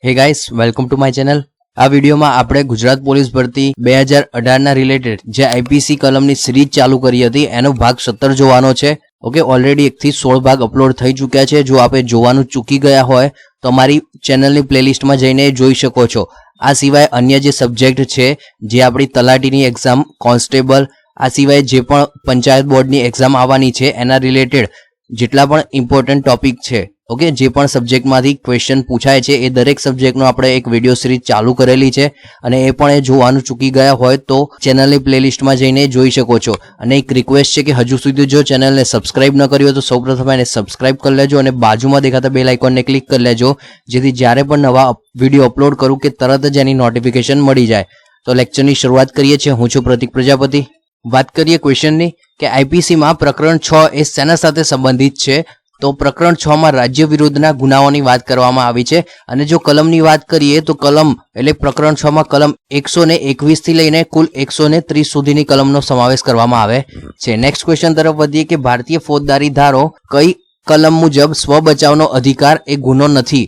હે guys, welcome to my channel. આ વિડીયોમાં આપણે ગુજરાત પોલીસ ભરતી 2018 ના રિલેટેડ જે આઈપીસી કલમની સિરીઝ ચાલુ કરી હતી એનો ભાગ 17 જોવાનો છે. ઓકે, ઓલરેડી 1 થી 16 ભાગ અપલોડ થઈ ચૂક્યા છે. જો આપણે જોવાનું ચૂકી ગયા હોય તો અમારી ચેનલની પ્લેલિસ્ટમાં જઈને જોઈ શકો છો. આ સિવાય અન્ય જે સબ્જેક્ટ છે, જે આપણી તલાટીની એક્ઝામ, કોન્સ્ટેબલ, આ સિવાય જે પણ પંચાયત બોર્ડની એક્ઝામ આવવાની છે એના રિલેટેડ જેટલા પણ ઇમ્પોર્ટન્ટ ટોપિક છે, ઓકે, જે પણ સબ્જેક્ટમાંથી ક્વેશ્ચન પૂછાય છે એ દરેક સબ્જેક્ટનો આપણે એક વિડીયો સિરીઝ ચાલુ કરેલી છે અને એ પણ એ જોવાનું ચૂકી ગયા હોય તો ચેનલની પ્લેલિસ્ટમાં જઈને જોઈ શકો છો. અને એક રિક્વેસ્ટ છે કે હજુ સુધી જો ચેનલને સબસ્ક્રાઇબ ન કરી હોય તો સૌપ્રથમ એને સબસ્ક્રાઇબ કરી લેજો અને બાજુમાં દેખાતા બેલ આઇકોનને ક્લિક કરી લેજો, જેથી જ્યારે પણ નવા વિડીયો અપલોડ કરું કે તરત જ એની નોટિફિકેશન મળી જાય. તો લેક્ચરની શરૂઆત કરીએ છીએ. હું છું પ્રતિક પ્રજાપતિ. વાત કરીએ ક્વેશ્ચનની કે આઈપીસીમાં પ્રકરણ 6 એ શેના સાથે સંબંધિત છે. તો પ્રકરણ 6 માં રાજ્ય વિરુદ્ધના ગુનાઓની વાત કરવામાં આવી છે. અને જો કલમની વાત કરીએ તો કલમ એટલે પ્રકરણ 6 માં કલમ 121 થી લઈને કુલ 130 સુધીની કલમનો સમાવેશ કરવામાં આવે છે. નેક્સ્ટ ક્વેશ્ચન તરફ વધીએ કે ભારતીય ફોજદારી ધારો કઈ કલમ મુજબ સ્વ બચાવનો અધિકાર એ ગુનો નથી.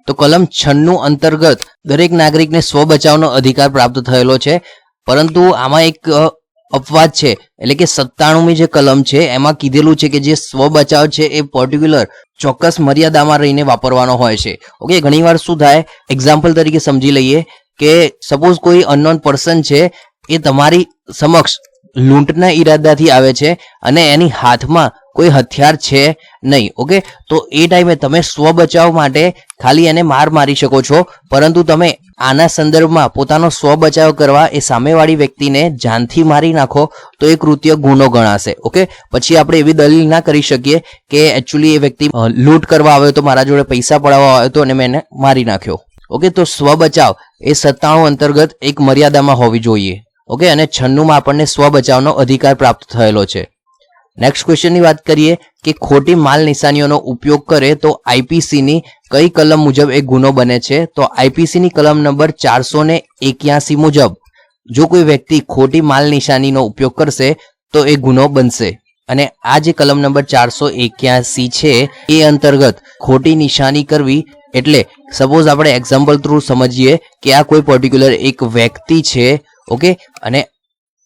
તો કલમ 96 અંતર્ગત દરેક નાગરિકને સ્વ બચાવનો અધિકાર પ્રાપ્ત થયેલો છે. પરંતુ આમાં એક અપવાદ છે, એટલે કે 97મી જે કલમ છે એમાં કીધેલું છે કે જે સ્વ બચાવ છે એ પર્ટિક્યુલર ચોક્કસ મર્યાદામાં રહીને વાપરવાનો હોય છે. ઓકે, ઘણીવાર શું થાય, એક્ઝામ્પલ તરીકે સમજી લઈએ કે સપોઝ કોઈ અનનોન પર્સન છે એ તમારી સમક્ષ લૂંટના ઈરાદાથી આવે છે અને એની હાથમાં કોઈ હથિયાર છે નહીં. ઓકે, તો એ ટાઈમે તમે સ્વ બચાવ માટે ખાલી એને મારી શકો છો, પરંતુ તમે આના સંદર્ભમાં પોતાનો સ્વ બચાવ કરવા એ સામેવાળી વ્યક્તિને જાનથી મારી નાખો તો એ કૃત્ય ગુનો ગણાશે. ઓકે, પછી આપણે એવી દલીલ ના કરી શકીએ કે એકચ્યુઅલી એ વ્યક્તિ લૂંટ કરવા આવ્યો તો મારા જોડે પૈસા પડાવવા આવ્યો તો અને મેં એને મારી નાખ્યો. ઓકે, તો સ્વ બચાવ એ 97 અંતર્ગત એક મર્યાદામાં હોવી જોઈએ. ઓકે, અને 96 માં આપણને સ્વ બચાવનો અધિકાર પ્રાપ્ત થયેલો છે. નેક્સ્ટ ક્વેશ્ચનની વાત કરીએ કે ખોટી માલ નિશાનીઓનો ઉપયોગ કરે તો આઈપીસીની કઈ કલમ મુજબ એ ગુનો બને છે. તો આઈપીસીની કલમ નંબર 481 મુજબ જો કોઈ વ્યક્તિ ખોટી માલ નિશાનીનો ઉપયોગ કરશે તો એ ગુનો બનશે. અને આ જે કલમ નંબર 481 છે એ અંતર્ગત ખોટી નિશાની કરવી એટલે સપોઝ આપણે એક્ઝામ્પલ થ્રુ સમજીએ કે આ કોઈ પર્ટિક્યુલર એક વ્યક્તિ છે. ઓકે, અને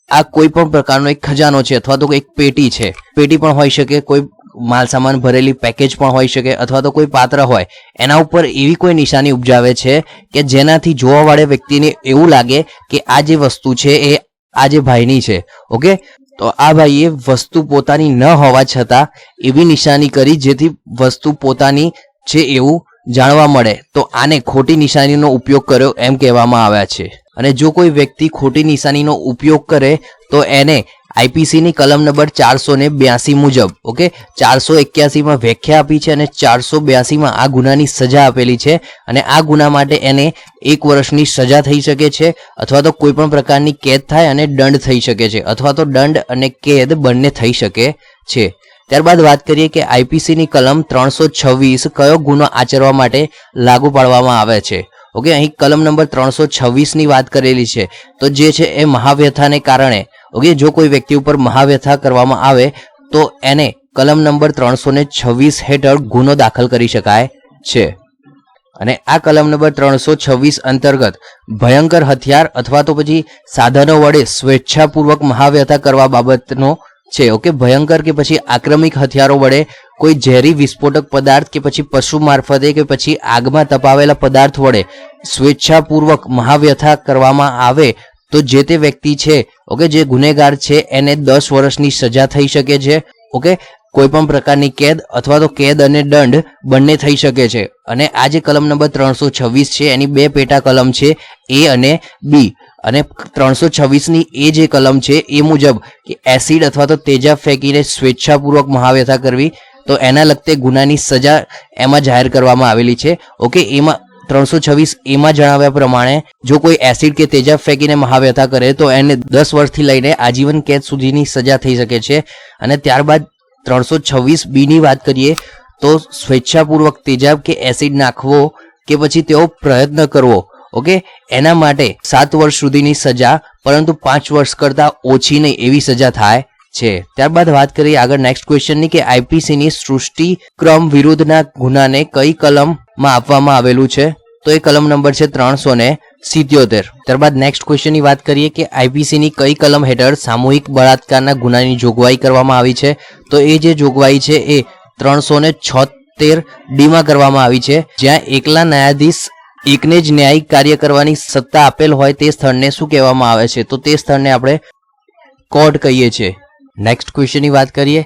આ કોઈ પણ પ્રકારનો એક ખજાનો છે અથવા તો એક પેટી છે. પેટી પણ હોઈ શકે, કોઈ માલ સામાન ભરેલી પેકેજ પણ હોઈ શકે, અથવા તો કોઈ પાત્ર હોય એના ઉપર એવી કોઈ નિશાની ઉપજાવે છે કે જેનાથી જોવાવાળા વ્યક્તિને એવું લાગે કે આ જે વસ્તુ છે એ આ જે ભાઈની છે. ઓકે, તો આ ભાઈએ વસ્તુ પોતાની ન હોવા છતાં એવી નિશાની કરી જેથી વસ્તુ પોતાની છે એવું જાણવા મળે, તો આને ખોટી નિશાનીનો ઉપયોગ કર્યો એમ કહેવામાં આવ્યા છે. અને જો કોઈ વ્યક્તિ ખોટી નિશાનીનો ઉપયોગ કરે તો એને આઈપીસીની કલમ નંબર 482 મુજબ, ઓકે, 481માં વ્યાખ્યા આપી છે અને 482માં આ ગુનાની સજા આપેલી છે. અને આ ગુના માટે એને 1 વર્ષની સજા થઈ શકે છે, અથવા તો કોઈ પણ પ્રકારની કેદ થાય અને દંડ થઈ શકે છે, અથવા તો દંડ અને કેદ બંને થઈ શકે છે. ત્યારબાદ વાત કરીએ કે આઈપીસીની કલમ 326 કયો ગુનો આચરવા માટે લાગુ પાડવામાં આવે છે. ઓકે, અહીં કલમ નંબર 326ની વાત કરેલી છે. તો જે છે એ મહાવ્યથાને કારણે, ઓકે, જો કોઈ વ્યક્તિ ઉપર મહાવ્યથા કરવામાં આવે તો એને કલમ નંબર 326 હેઠળ ગુનો દાખલ કરી શકાય છે. અને આ કલમ નંબર 326 અંતર્ગત ભયંકર હથિયાર અથવા તો પછી સાધનો વડે સ્વેચ્છાપૂર્વક મહાવ્યથા કરવા બાબતનો છે. ઓકે, ભયંકર કે પછી આક્રમિક હથિયારો વડે કોઈ ઝેરી વિસ્ફોટક પદાર્થ કે પછી પશુ મારફતે કે પછી આગમાં તપાવેલા પદાર્થ વડે સ્વેચ્છાપૂર્વક મહાવ્યથા કરવામાં આવે તો જે તે વ્યક્તિ છે, ઓકે, જે ગુનેગાર છે એને 10 વર્ષની સજા થઈ શકે છે. ઓકે, કોઈ પણ પ્રકારની કેદ અથવા તો કેદ અને દંડ બંને થઈ શકે છે. અને આ જે કલમ નંબર 326 છે એની 2 પેટા કલમ છે, એ અને બી. અને 326ની એ જે કલમ છે એ મુજબ કે એસિડ અથવા તો તેજાબ ફેંકીને સ્વેચ્છાપૂર્વક મહાવ્યથા કરવી, તો એના લગતે ગુનાની સજા એમાં જાહેર કરવામાં આવેલી છે. ઓકે, એમાં 326 એમાં જણાવ્યા પ્રમાણે જો કોઈ એસિડ કે તેજાબ ફેંકીને મહાવ્યથા કરે તો એને 10 વર્ષથી લઈને આજીવન કેદ સુધીની સજા થઈ શકે છે. અને ત્યારબાદ 326 ની વાત કરીએ તો સ્વેચ્છાપૂર્વક તેજાબ કે એસિડ નાખવો કે પછી તેવો પ્રયત્ન કરવો, ઓકે, એના માટે 7 વર્ષ સુધીની સજા, પરંતુ 5 વર્ષ કરતાં ઓછી નહીં એવી સજા થાય છે. ત્યારબાદ વાત કરીએ આગળ નેક્સ્ટ ક્વેશ્ચનની કે આઈપીસીની સૃષ્ટિ ક્રમ વિરુદ્ધના ગુનાને કઈ કલમમાં આપવામાં આવેલું છે. તો એ કલમ નંબર છે 377. ત્યારબાદ નેક્સ્ટ ક્વેશ્ચનની વાત કરીએ કે આઈપીસીની કઈ કલમ હેઠળ સામૂહિક બળાત્કારના ગુનાની જોગવાઈ કરવામાં આવી છે? તો એ જે જોગવાઈ છે એ 376D માં કરવામાં આવી છે, જ્યાં એકલા ન્યાયાધીશ એકને જ ન્યાયિક કાર્ય કરવાની સત્તા આપેલ હોય તે સ્થળને શું કહેવામાં આવે છે? તો તે સ્થળને આપણે કોર્ટ કહીએ છીએ. નેક્સ્ટ ક્વેશ્ચનની વાત કરીએ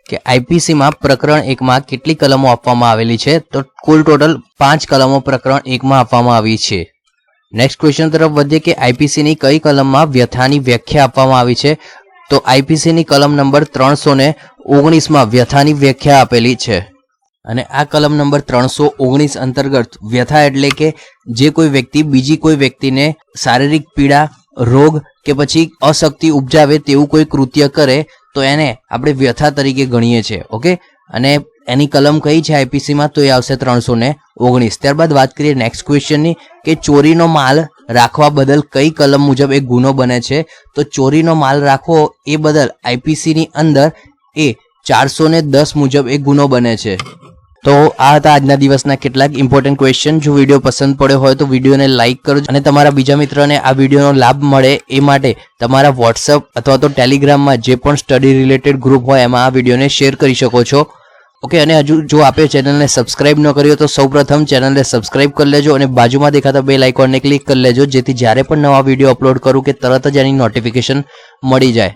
કે આઈપીસીમાં પ્રકરણ 1માં કેટલી કલમો આપવામાં આવેલી છે? તો કુલ ટોટલ 5 કલમો પ્રકરણ 1માં આપવામાં આવી છે. નેક્સ્ટ ક્વેશ્ચન તરફ વધીએ કે આઈપીસીની કઈ કલમમાં વ્યથાની વ્યાખ્યા આપવામાં આવી છે? તો આઈપીસીની કલમ નંબર 319માં વ્યથાની વ્યાખ્યા આપેલી છે. અને આ કલમ નંબર 319 અંતર્ગત વ્યથા એટલે કે જે કોઈ વ્યક્તિ બીજી કોઈ વ્યક્તિને શારીરિક પીડા, રોગ કે પછી અશક્તિ ઉપજાવે તેવું કોઈ કૃત્ય કરે તો એને આપણે વ્યથા તરીકે ગણીએ છીએ. ઓકે, અને એની કલમ કઈ છે આઈપીસીમાં? તો એ આવશે 319. ત્યારબાદ વાત કરીએ નેક્સ્ટ ક્વેશ્ચનની કે ચોરીનો માલ રાખવા બદલ કઈ કલમ મુજબ એક ગુનો બને છે? તો ચોરીનો માલ રાખવો એ બદલ આઈપીસીની અંદર એ 410 મુજબ એક ગુનો બને છે. તો આ હતા આજના દિવસના કેટલાક ઇમ્પોર્ટન્ટ ક્વેશ્ચન. જો વિડીયો પસંદ પડ્યો હોય તો વિડીયોને લાઇક કરો અને તમારા બીજા મિત્રોને આ વિડીયોનો લાભ મળે એ માટે તમારા વોટ્સઅપ અથવા તો ટેલિગ્રામમાં જે પણ સ્ટડી રિલેટેડ ગ્રુપ હોય એમાં આ વિડીયોને શેર કરી શકો છો. ઓકે, અને હજુ જો આપે ચેનલને સબસ્ક્રાઇબ ન કર્યો તો સૌપ્રથમ ચેનલને સબસ્ક્રાઇબ કરી લેજો અને બાજુમાં દેખાતા બેલ આઇકોનને ક્લિક કરી લેજો, જેથી જ્યારે પણ નવા વિડીયો અપલોડ કરું કે તરત જ એની નોટિફિકેશન મળી જાય.